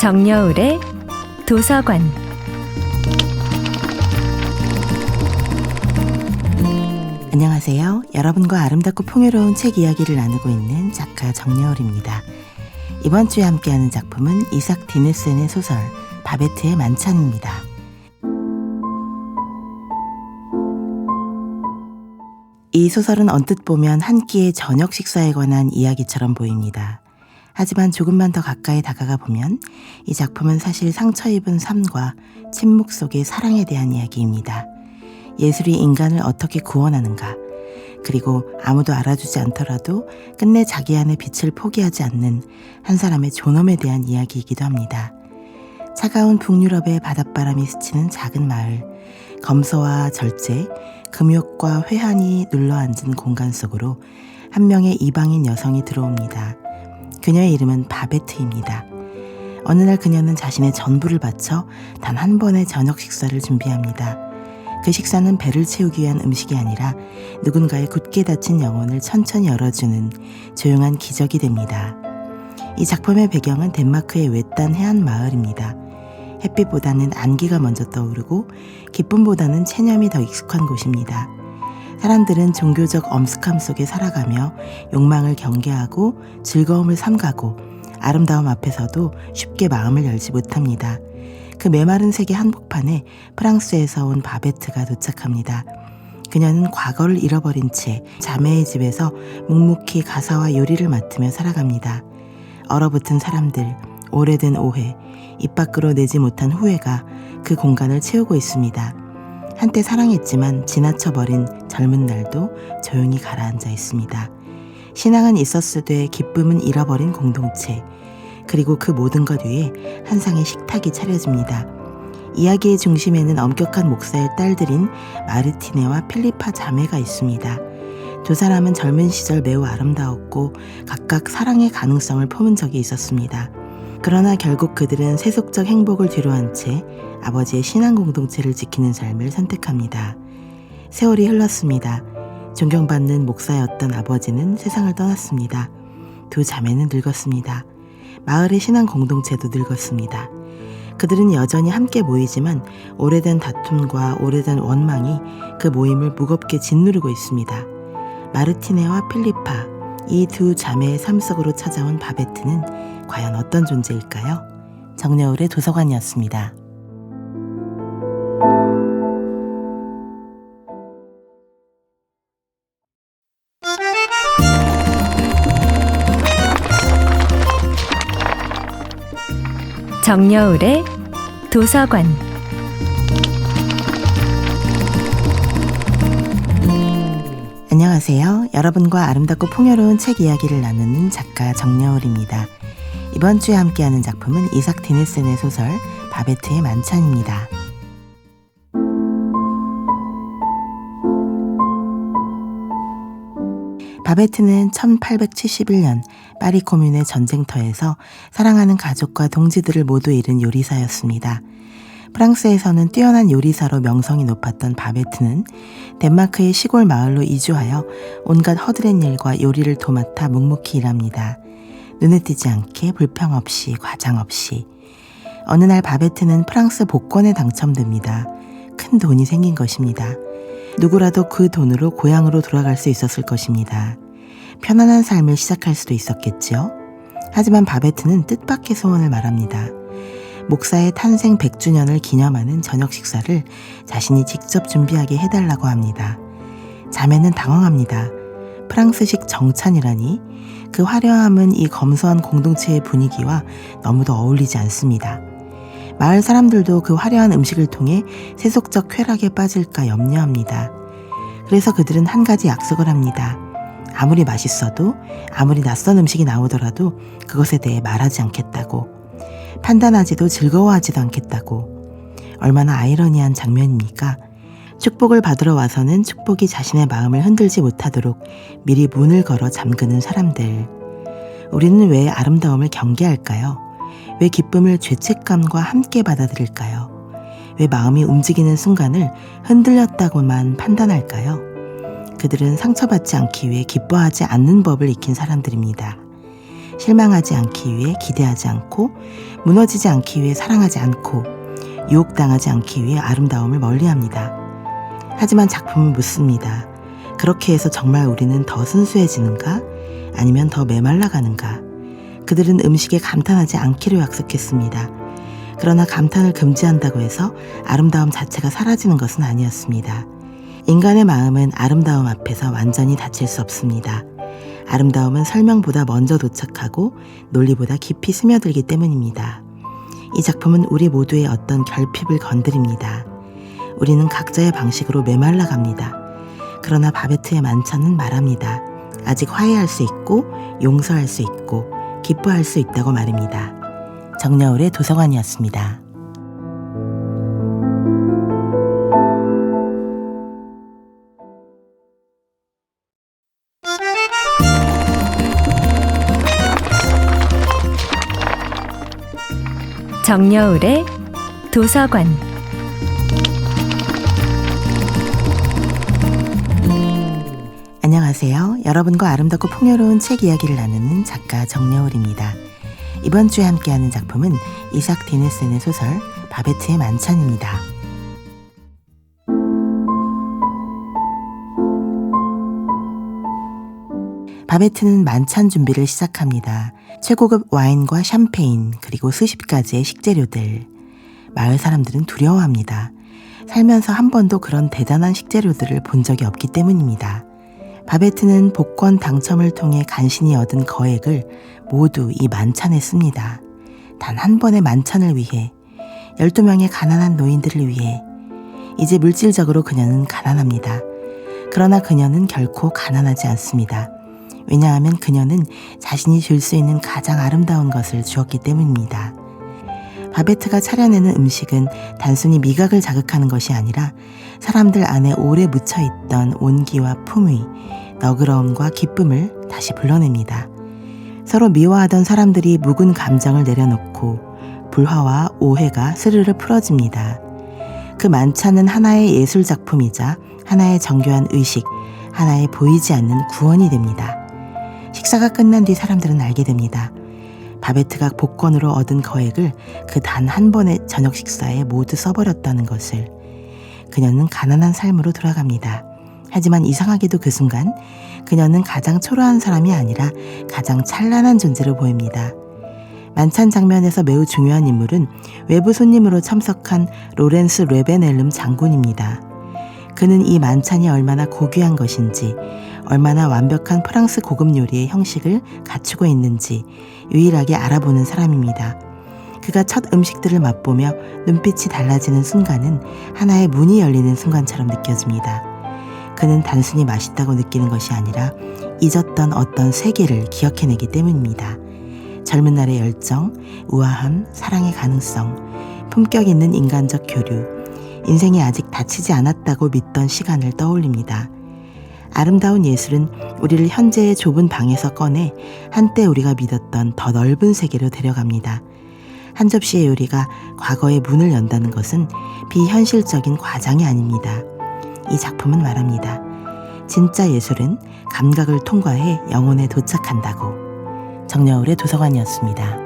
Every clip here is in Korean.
정여울의 도서관. 안녕하세요. 여러분과 아름답고 풍요로운 책 이야기를 나누고 있는 작가 정여울입니다. 이번 주에 함께하는 작품은 이삭 디네센의 소설 바베트의 만찬입니다. 이 소설은 언뜻 보면 한 끼의 저녁 식사에 관한 이야기처럼 보입니다. 하지만 조금만 더 가까이 다가가 보면 이 작품은 사실 상처 입은 삶과 침묵 속의 사랑에 대한 이야기입니다. 예술이 인간을 어떻게 구원하는가, 그리고 아무도 알아주지 않더라도 끝내 자기 안의 빛을 포기하지 않는 한 사람의 존엄에 대한 이야기이기도 합니다. 차가운 북유럽의 바닷바람이 스치는 작은 마을, 검소와 절제, 금욕과 회한이 눌러앉은 공간 속으로 한 명의 이방인 여성이 들어옵니다. 그녀의 이름은 바베트입니다. 어느 날 그녀는 자신의 전부를 바쳐 단 한 번의 저녁 식사를 준비합니다. 그 식사는 배를 채우기 위한 음식이 아니라 누군가의 굳게 닫힌 영혼을 천천히 열어주는 조용한 기적이 됩니다. 이 작품의 배경은 덴마크의 외딴 해안 마을입니다. 햇빛보다는 안개가 먼저 떠오르고 기쁨보다는 체념이 더 익숙한 곳입니다. 사람들은 종교적 엄숙함 속에 살아가며 욕망을 경계하고 즐거움을 삼가고 아름다움 앞에서도 쉽게 마음을 열지 못합니다. 그 메마른 세계 한복판에 프랑스에서 온 바베트가 도착합니다. 그녀는 과거를 잃어버린 채 자매의 집에서 묵묵히 가사와 요리를 맡으며 살아갑니다. 얼어붙은 사람들, 오래된 오해, 입 밖으로 내지 못한 후회가 그 공간을 채우고 있습니다. 한때 사랑했지만 지나쳐버린 젊은 날도 조용히 가라앉아 있습니다. 신앙은 있었으되 기쁨은 잃어버린 공동체, 그리고 그 모든 것 위에 한 상의 식탁이 차려집니다. 이야기의 중심에는 엄격한 목사의 딸들인 마르티네와 필리파 자매가 있습니다. 두 사람은 젊은 시절 매우 아름다웠고 각각 사랑의 가능성을 품은 적이 있었습니다. 그러나 결국 그들은 세속적 행복을 뒤로한 채 아버지의 신앙 공동체를 지키는 삶을 선택합니다. 세월이 흘렀습니다. 존경받는 목사였던 아버지는 세상을 떠났습니다. 두 자매는 늙었습니다. 마을의 신앙 공동체도 늙었습니다. 그들은 여전히 함께 모이지만 오래된 다툼과 오래된 원망이 그 모임을 무겁게 짓누르고 있습니다. 마르티네와 필리파, 이 두 자매의 삶 속으로 찾아온 바베트는 과연 어떤 존재일까요? 정여울의 도서관이었습니다. 정여울의 도서관. 안녕하세요. 여러분과 아름답고 풍요로운 책 이야기를 나누는 작가 정여울입니다. 이번 주에 함께하는 작품은 이삭 디네센의 소설 바베트의 만찬입니다. 바베트는 1871년 파리 코뮌의 전쟁터에서 사랑하는 가족과 동지들을 모두 잃은 요리사였습니다. 프랑스에서는 뛰어난 요리사로 명성이 높았던 바베트는 덴마크의 시골 마을로 이주하여 온갖 허드렛 일과 요리를 도맡아 묵묵히 일합니다. 눈에 띄지 않게 불평 없이 과장 없이. 어느 날 바베트는 프랑스 복권에 당첨됩니다. 큰 돈이 생긴 것입니다. 누구라도 그 돈으로 고향으로 돌아갈 수 있었을 것입니다. 편안한 삶을 시작할 수도 있었겠죠. 하지만 바베트는 뜻밖의 소원을 말합니다. 목사의 탄생 100주년을 기념하는 저녁 식사를 자신이 직접 준비하게 해달라고 합니다. 자매는 당황합니다. 프랑스식 정찬이라니, 그 화려함은 이 검소한 공동체의 분위기와 너무도 어울리지 않습니다. 마을 사람들도 그 화려한 음식을 통해 세속적 쾌락에 빠질까 염려합니다. 그래서 그들은 한 가지 약속을 합니다. 아무리 맛있어도, 아무리 낯선 음식이 나오더라도 그것에 대해 말하지 않겠다고. 판단하지도 즐거워하지도 않겠다고. 얼마나 아이러니한 장면입니까? 축복을 받으러 와서는 축복이 자신의 마음을 흔들지 못하도록 미리 문을 걸어 잠그는 사람들. 우리는 왜 아름다움을 경계할까요? 왜 기쁨을 죄책감과 함께 받아들일까요? 왜 마음이 움직이는 순간을 흔들렸다고만 판단할까요? 그들은 상처받지 않기 위해 기뻐하지 않는 법을 익힌 사람들입니다. 실망하지 않기 위해 기대하지 않고, 무너지지 않기 위해 사랑하지 않고, 유혹당하지 않기 위해 아름다움을 멀리합니다. 하지만 작품은 묻습니다. 그렇게 해서 정말 우리는 더 순수해지는가? 아니면 더 메말라가는가? 그들은 음식에 감탄하지 않기로 약속했습니다. 그러나 감탄을 금지한다고 해서 아름다움 자체가 사라지는 것은 아니었습니다. 인간의 마음은 아름다움 앞에서 완전히 닫힐 수 없습니다. 아름다움은 설명보다 먼저 도착하고 논리보다 깊이 스며들기 때문입니다. 이 작품은 우리 모두의 어떤 결핍을 건드립니다. 우리는 각자의 방식으로 메말라갑니다. 그러나 바베트의 만찬은 말합니다. 아직 화해할 수 있고 용서할 수 있고 기뻐할 수 있다고 말입니다. 정여울의 도서관이었습니다. 정여울의 도서관. 안녕하세요. 여러분과 아름답고 풍요로운 책 이야기를 나누는 작가 정여울입니다. 이번 주에 함께하는 작품은 이삭 디네센의 소설 바베트의 만찬입니다. 바베트는 만찬 준비를 시작합니다. 최고급 와인과 샴페인 그리고 수십 가지의 식재료들. 마을 사람들은 두려워합니다. 살면서 한 번도 그런 대단한 식재료들을 본 적이 없기 때문입니다. 바베트는 복권 당첨을 통해 간신히 얻은 거액을 모두 이 만찬에 씁니다. 단 한 번의 만찬을 위해, 12명의 가난한 노인들을 위해. 이제 물질적으로 그녀는 가난합니다. 그러나 그녀는 결코 가난하지 않습니다. 왜냐하면 그녀는 자신이 줄 수 있는 가장 아름다운 것을 주었기 때문입니다. 바베트가 차려내는 음식은 단순히 미각을 자극하는 것이 아니라 사람들 안에 오래 묻혀있던 온기와 품위, 너그러움과 기쁨을 다시 불러냅니다. 서로 미워하던 사람들이 묵은 감정을 내려놓고 불화와 오해가 스르르 풀어집니다. 그 만찬은 하나의 예술작품이자 하나의 정교한 의식, 하나의 보이지 않는 구원이 됩니다. 식사가 끝난 뒤 사람들은 알게 됩니다. 바베트가 복권으로 얻은 거액을 그 단 한 번의 저녁 식사에 모두 써버렸다는 것을. 그녀는 가난한 삶으로 돌아갑니다. 하지만 이상하게도 그 순간 그녀는 가장 초라한 사람이 아니라 가장 찬란한 존재로 보입니다. 만찬 장면에서 매우 중요한 인물은 외부 손님으로 참석한 로렌스 레베넬름 장군입니다. 그는 이 만찬이 얼마나 고귀한 것인지, 얼마나 완벽한 프랑스 고급 요리의 형식을 갖추고 있는지 유일하게 알아보는 사람입니다. 그가 첫 음식들을 맛보며 눈빛이 달라지는 순간은 하나의 문이 열리는 순간처럼 느껴집니다. 그는 단순히 맛있다고 느끼는 것이 아니라 잊었던 어떤 세계를 기억해내기 때문입니다. 젊은 날의 열정, 우아함, 사랑의 가능성, 품격 있는 인간적 교류, 인생이 아직 다치지 않았다고 믿던 시간을 떠올립니다. 아름다운 예술은 우리를 현재의 좁은 방에서 꺼내 한때 우리가 믿었던 더 넓은 세계로 데려갑니다. 한 접시의 요리가 과거의 문을 연다는 것은 비현실적인 과장이 아닙니다. 이 작품은 말합니다. 진짜 예술은 감각을 통과해 영혼에 도착한다고. 정여울의 도서관이었습니다.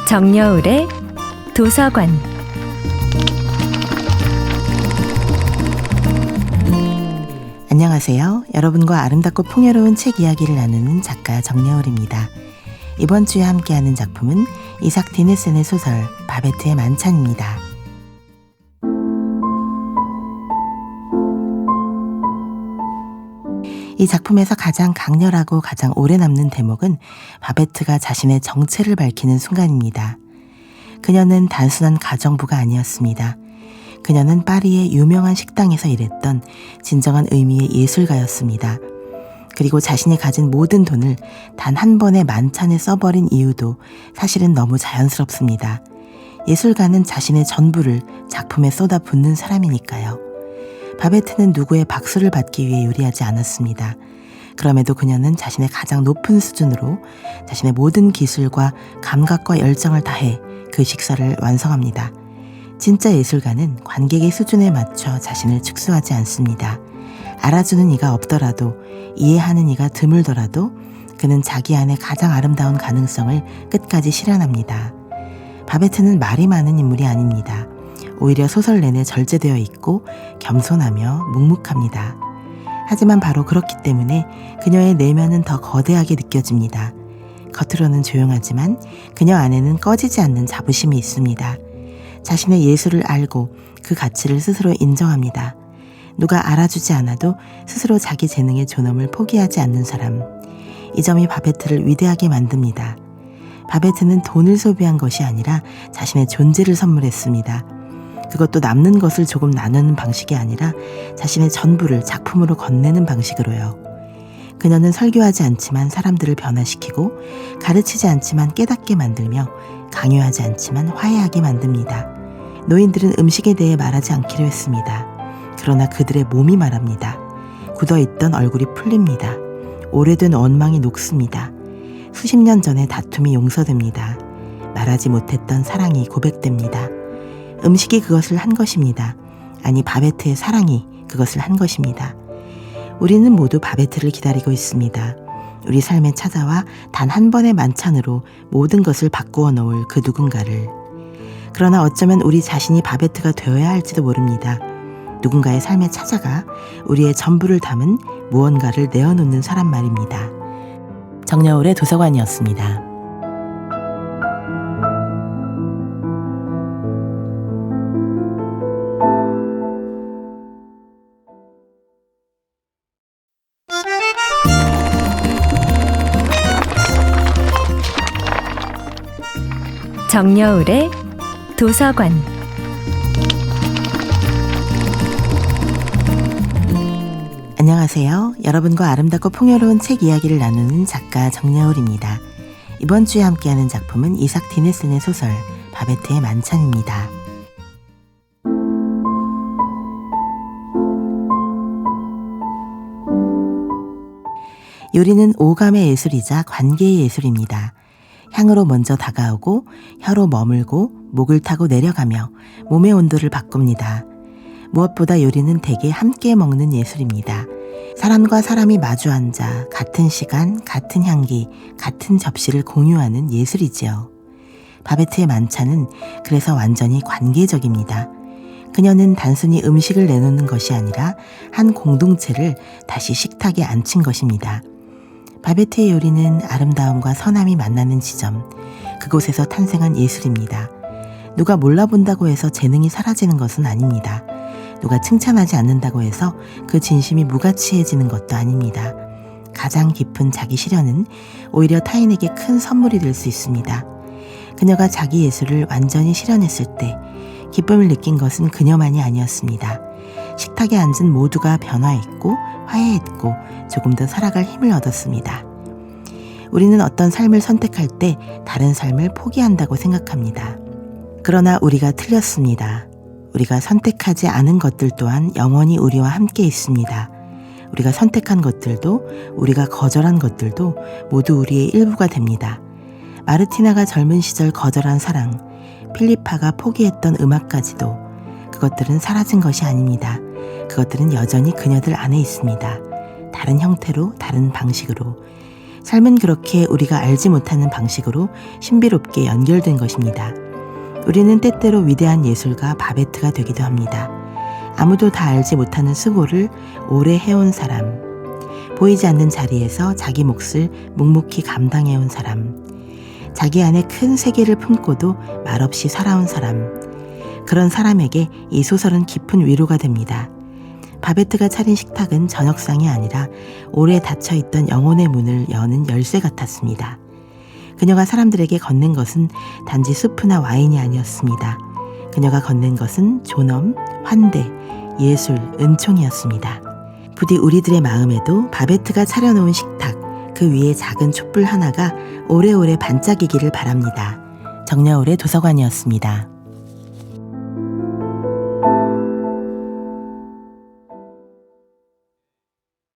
정여울의 도서관. 안녕하세요. 여러분과 아름답고 풍요로운 책 이야기를 나누는 작가 정여울입니다. 이번 주에 함께하는 작품은 이삭 디네센의 소설 바베트의 만찬입니다. 이 작품에서 가장 강렬하고 가장 오래 남는 대목은 바베트가 자신의 정체를 밝히는 순간입니다. 그녀는 단순한 가정부가 아니었습니다. 그녀는 파리의 유명한 식당에서 일했던 진정한 의미의 예술가였습니다. 그리고 자신이 가진 모든 돈을 단 한 번의 만찬에 써버린 이유도 사실은 너무 자연스럽습니다. 예술가는 자신의 전부를 작품에 쏟아붓는 사람이니까요. 바베트는 누구의 박수를 받기 위해 요리하지 않았습니다. 그럼에도 그녀는 자신의 가장 높은 수준으로 자신의 모든 기술과 감각과 열정을 다해 그 식사를 완성합니다. 진짜 예술가는 관객의 수준에 맞춰 자신을 축소하지 않습니다. 알아주는 이가 없더라도, 이해하는 이가 드물더라도 그는 자기 안에 가장 아름다운 가능성을 끝까지 실현합니다. 바베트는 말이 많은 인물이 아닙니다. 오히려 소설 내내 절제되어 있고 겸손하며 묵묵합니다. 하지만 바로 그렇기 때문에 그녀의 내면은 더 거대하게 느껴집니다. 겉으로는 조용하지만 그녀 안에는 꺼지지 않는 자부심이 있습니다. 자신의 예술을 알고 그 가치를 스스로 인정합니다. 누가 알아주지 않아도 스스로 자기 재능의 존엄을 포기하지 않는 사람. 이 점이 바베트를 위대하게 만듭니다. 바베트는 돈을 소비한 것이 아니라 자신의 존재를 선물했습니다. 그것도 남는 것을 조금 나누는 방식이 아니라 자신의 전부를 작품으로 건네는 방식으로요. 그녀는 설교하지 않지만 사람들을 변화시키고, 가르치지 않지만 깨닫게 만들며, 강요하지 않지만 화해하게 만듭니다. 노인들은 음식에 대해 말하지 않기로 했습니다. 그러나 그들의 몸이 말합니다. 굳어있던 얼굴이 풀립니다. 오래된 원망이 녹습니다. 수십 년 전의 다툼이 용서됩니다. 말하지 못했던 사랑이 고백됩니다. 음식이 그것을 한 것입니다. 아니, 바베트의 사랑이 그것을 한 것입니다. 우리는 모두 바베트를 기다리고 있습니다. 우리 삶에 찾아와 단 한 번의 만찬으로 모든 것을 바꾸어 놓을 그 누군가를. 그러나 어쩌면 우리 자신이 바베트가 되어야 할지도 모릅니다. 누군가의 삶에 찾아가 우리의 전부를 담은 무언가를 내어놓는 사람 말입니다. 정여울의 도서관이었습니다. 정여울의 도서관. 안녕하세요. 여러분과 아름답고 풍요로운 책 이야기를 나누는 작가 정여울입니다. 이번 주에 함께하는 작품은 이삭 디네슨의 소설 바베트의 만찬입니다. 요리는 오감의 예술이자 관계의 예술입니다. 향으로 먼저 다가오고 혀로 머물고 목을 타고 내려가며 몸의 온도를 바꿉니다. 무엇보다 요리는 대개 함께 먹는 예술입니다. 사람과 사람이 마주 앉아 같은 시간, 같은 향기, 같은 접시를 공유하는 예술이지요. 바베트의 만찬은 그래서 완전히 관계적입니다. 그녀는 단순히 음식을 내놓는 것이 아니라 한 공동체를 다시 식탁에 앉힌 것입니다. 바베트의 요리는 아름다움과 선함이 만나는 지점, 그곳에서 탄생한 예술입니다. 누가 몰라본다고 해서 재능이 사라지는 것은 아닙니다. 누가 칭찬하지 않는다고 해서 그 진심이 무가치해지는 것도 아닙니다. 가장 깊은 자기 실현은 오히려 타인에게 큰 선물이 될 수 있습니다. 그녀가 자기 예술을 완전히 실현했을 때 기쁨을 느낀 것은 그녀만이 아니었습니다. 식탁에 앉은 모두가 변화했고 화해했고 조금 더 살아갈 힘을 얻었습니다. 우리는 어떤 삶을 선택할 때 다른 삶을 포기한다고 생각합니다. 그러나 우리가 틀렸습니다. 우리가 선택하지 않은 것들 또한 영원히 우리와 함께 있습니다. 우리가 선택한 것들도 우리가 거절한 것들도 모두 우리의 일부가 됩니다. 마르티나가 젊은 시절 거절한 사랑, 필리파가 포기했던 음악까지도 그것들은 사라진 것이 아닙니다. 그것들은 여전히 그녀들 안에 있습니다. 다른 형태로, 다른 방식으로. 삶은 그렇게 우리가 알지 못하는 방식으로 신비롭게 연결된 것입니다. 우리는 때때로 위대한 예술가 바베트가 되기도 합니다. 아무도 다 알지 못하는 수고를 오래 해온 사람, 보이지 않는 자리에서 자기 몫을 묵묵히 감당해온 사람, 자기 안에 큰 세계를 품고도 말없이 살아온 사람, 그런 사람에게 이 소설은 깊은 위로가 됩니다. 바베트가 차린 식탁은 저녁상이 아니라 오래 닫혀있던 영혼의 문을 여는 열쇠 같았습니다. 그녀가 사람들에게 건넨 것은 단지 수프나 와인이 아니었습니다. 그녀가 건넨 것은 존엄, 환대, 예술, 은총이었습니다. 부디 우리들의 마음에도 바베트가 차려놓은 식탁, 그 위에 작은 촛불 하나가 오래오래 반짝이기를 바랍니다. 정여울의 도서관이었습니다.